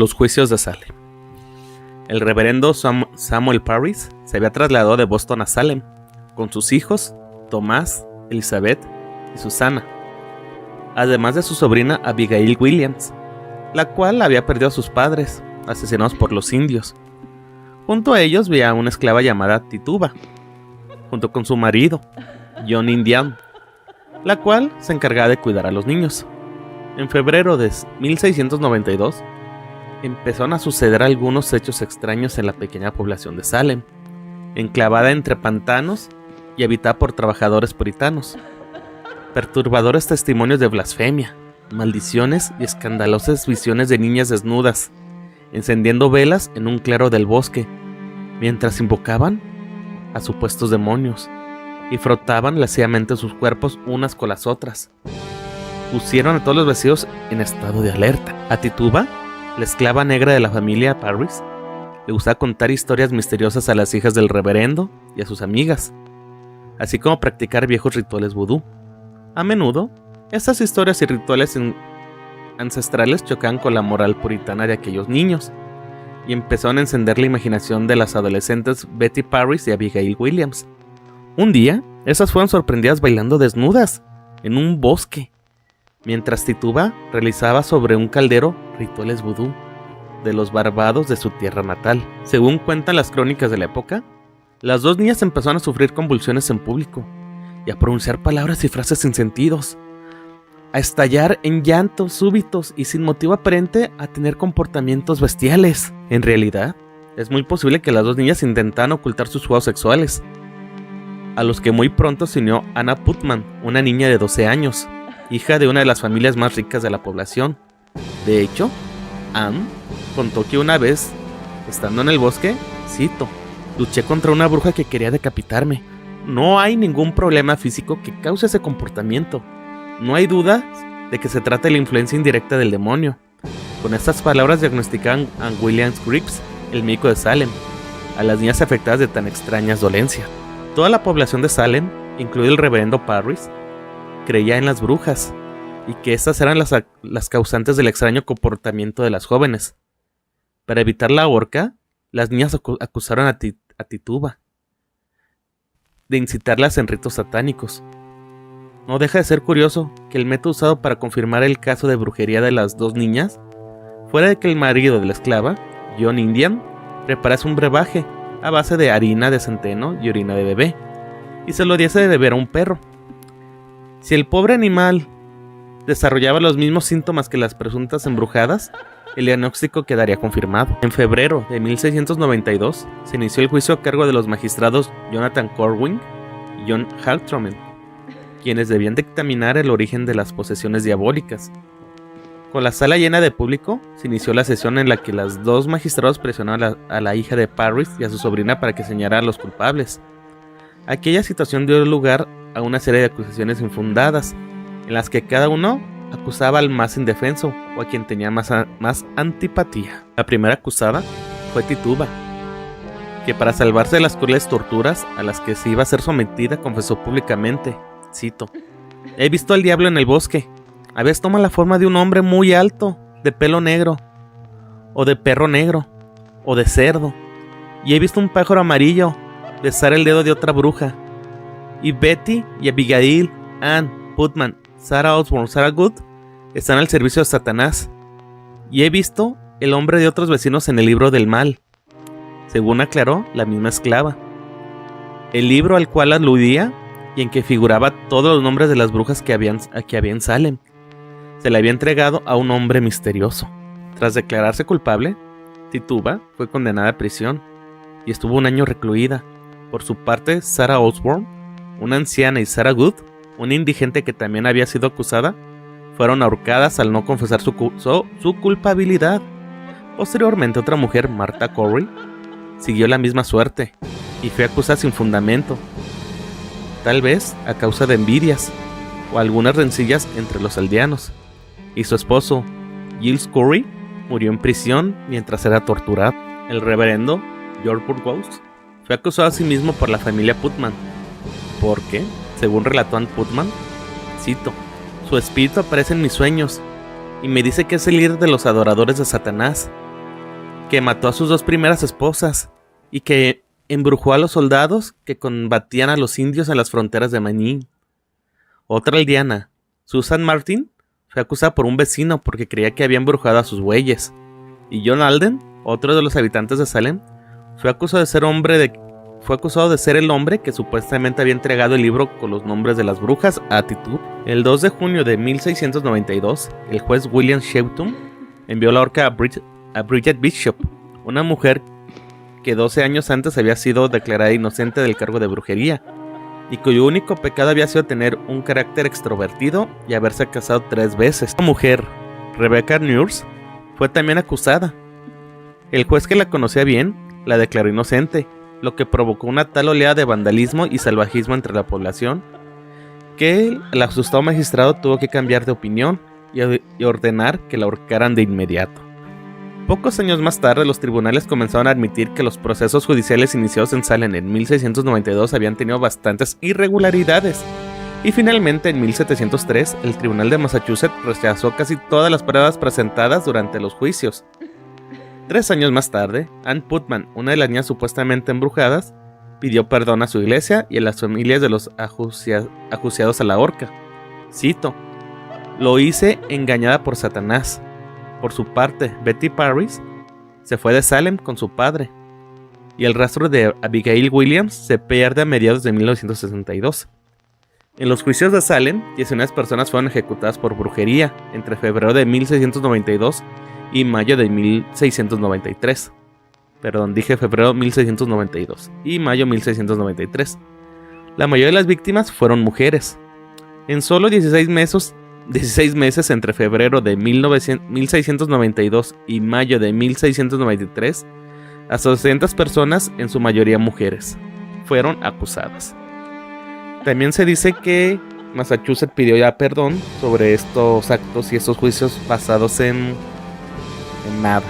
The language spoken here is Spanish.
Los juicios de Salem. El reverendo Samuel Parris se había trasladado de Boston a Salem con sus hijos Tomás, Elizabeth y Susana, además de su sobrina Abigail Williams, la cual había perdido a sus padres, asesinados por los indios. Junto a ellos vivía una esclava llamada Tituba, junto con su marido, John Indian, la cual se encargaba de cuidar a los niños. En febrero de 1692, empezaron a suceder algunos hechos extraños en la pequeña población de Salem, enclavada entre pantanos y habitada por trabajadores puritanos. Perturbadores testimonios de blasfemia, maldiciones y escandalosas visiones de niñas desnudas, encendiendo velas en un claro del bosque, mientras invocaban a supuestos demonios y frotaban lascivamente sus cuerpos unas con las otras. Pusieron a todos los vecinos en estado de alerta. A Tituba, la esclava negra de la familia Parris, le gustaba contar historias misteriosas a las hijas del reverendo y a sus amigas, así como practicar viejos rituales vudú. A menudo, estas historias y rituales ancestrales chocaban con la moral puritana de aquellos niños y empezaron a encender la imaginación de las adolescentes Betty Parris y Abigail Williams. Un día, esas fueron sorprendidas bailando desnudas en un bosque, mientras Tituba realizaba sobre un caldero rituales vudú de los Barbados de su tierra natal. Según cuentan las crónicas de la época, las dos niñas empezaron a sufrir convulsiones en público y a pronunciar palabras y frases sin sentidos, a estallar en llantos súbitos y sin motivo aparente a tener comportamientos bestiales. En realidad, es muy posible que las dos niñas intentaran ocultar sus juegos sexuales, a los que muy pronto se unió Anna Putman, una niña de 12 años, hija de una de las familias más ricas de la población. De hecho, Anne contó que una vez, estando en el bosque, cito, luché contra una bruja que quería decapitarme. No hay ningún problema físico que cause ese comportamiento. No hay duda de que se trata de la influencia indirecta del demonio. Con estas palabras diagnosticaban a William Grips, el médico de Salem, a las niñas afectadas de tan extrañas dolencias. Toda la población de Salem, incluido el reverendo Parris, creía en las brujas y que estas eran las causantes del extraño comportamiento de las jóvenes. Para evitar la horca, las niñas acusaron a Tituba de incitarlas en ritos satánicos. No deja de ser curioso que el método usado para confirmar el caso de brujería de las dos niñas fuera de que el marido de la esclava, John Indian, preparase un brebaje a base de harina de centeno y orina de bebé y se lo diese de beber a un perro. Si el pobre animal desarrollaba los mismos síntomas que las presuntas embrujadas, el diagnóstico quedaría confirmado. En febrero de 1692 se inició el juicio a cargo de los magistrados Jonathan Corwin y John Haltromen, quienes debían dictaminar el origen de las posesiones diabólicas. Con la sala llena de público, se inició la sesión en la que los dos magistrados presionaron a la hija de Parris y a su sobrina para que señalaran a los culpables. Aquella situación dio lugar a una serie de acusaciones infundadas, en las que cada uno acusaba al más indefenso o a quien tenía más antipatía. La primera acusada fue Tituba, que para salvarse de las crueles torturas a las que se iba a ser sometida confesó públicamente, cito, he visto al diablo en el bosque. A veces toma la forma de un hombre muy alto, de pelo negro, o de perro negro, o de cerdo. Y he visto un pájaro amarillo besar el dedo de otra bruja. Y Betty y Abigail, Anne, Putman, Sarah Osborne, Sarah Good están al servicio de Satanás. Y he visto el hombre de otros vecinos en el libro del mal, según aclaró la misma esclava. El libro al cual aludía y en que figuraba todos los nombres de las brujas que había en Salem. Se le había entregado a un hombre misterioso. Tras declararse culpable, Tituba fue condenada a prisión y estuvo 1 año recluida. Por su parte, Sarah Osborne, una anciana, y Sarah Good, una indigente que también había sido acusada, fueron ahorcadas al no confesar su culpabilidad. Posteriormente, otra mujer, Martha Corey, siguió la misma suerte y fue acusada sin fundamento, tal vez a causa de envidias o algunas rencillas entre los aldeanos. Y su esposo, Giles Corey, murió en prisión mientras era torturado. El reverendo George Burgos fue acusado a sí mismo por la familia Putman, porque, según relató Ann Putman, cito, su espíritu aparece en mis sueños y me dice que es el líder de los adoradores de Satanás que mató a sus 2 primeras esposas y que embrujó a los soldados que combatían a los indios en las fronteras de Maine. Otra aldeana, Susan Martin, fue acusada por un vecino porque creía que había embrujado a sus bueyes. Y John Alden, otro de los habitantes de Salem, fue acusado de ser el hombre que supuestamente había entregado el libro con los nombres de las brujas a Atitude. El 2 de junio de 1692, el juez William Shelton envió la horca a Bridget Bishop, una mujer que 12 años antes había sido declarada inocente del cargo de brujería y cuyo único pecado había sido tener un carácter extrovertido y haberse casado 3 veces. La mujer, Rebecca Nurse, fue también acusada. El juez, que la conocía bien, la declaró inocente, lo que provocó una tal oleada de vandalismo y salvajismo entre la población que el asustado magistrado tuvo que cambiar de opinión y ordenar que la ahorcaran de inmediato. Pocos años más tarde, los tribunales comenzaron a admitir que los procesos judiciales iniciados en Salem en 1692 habían tenido bastantes irregularidades, y finalmente en 1703 el Tribunal de Massachusetts rechazó casi todas las pruebas presentadas durante los juicios. 3 años más tarde, Ann Putnam, una de las niñas supuestamente embrujadas, pidió perdón a su iglesia y a las familias de los ajuiciados a la horca. Cito: "Lo hice engañada por Satanás". Por su parte, Betty Parris se fue de Salem con su padre, y el rastro de Abigail Williams se pierde a mediados de 1962. En los juicios de Salem, 19 personas fueron ejecutadas por brujería entre febrero de 1692 y mayo de 1693. Perdón, dije febrero 1692 y mayo 1693. La mayoría de las víctimas fueron mujeres. En solo 16 meses entre febrero de 1692 y mayo de 1693, hasta 200 personas, en su mayoría mujeres, fueron acusadas. También se dice que Massachusetts pidió ya perdón sobre estos actos y estos juicios basados en nada.